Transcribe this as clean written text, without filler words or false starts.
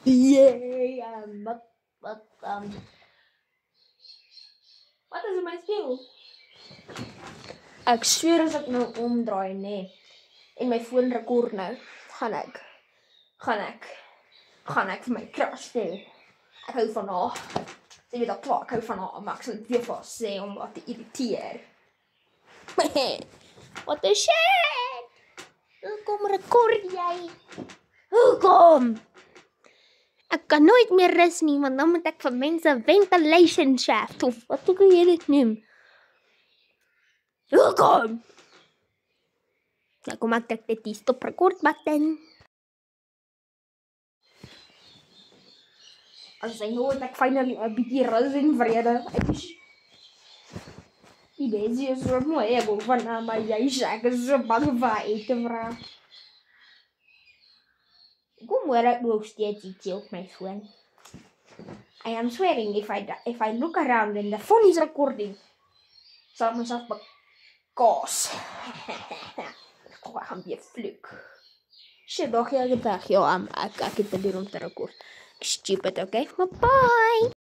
Yay, wat is in my spieël? Ek sweer as ek nou omdraai, nee. En my foon rekord nou, gaan ek vir my crush sê. Ek hou van haar. Sy weet al klaar, ek hou van haar, maar ek sal dit weer vir haar sê om haar te irriteer. Wat 'n shit! Hoekom rekord jy? Hoekom? Ek kan nooit meer rus nie, want dan moet ek vir mense ventilation shaft of wat ook al jy dit noem. Hoekom? Nou kom ek druk die stop record button. As I know ek finally 'n bietjie rus en vrede. Die Daisy is so mooi, ek hoor van haar, maar ek is so bang vir haar te vra. Kom hoor ek nog steeds iets op my foon. I am swearing if I look around and the phone is recording, sal ek myself bekaas. Ek gaan weer vloek. Shit, dag, ja, ek het bedoel om te rekord. Stupid, okay? Bye-bye!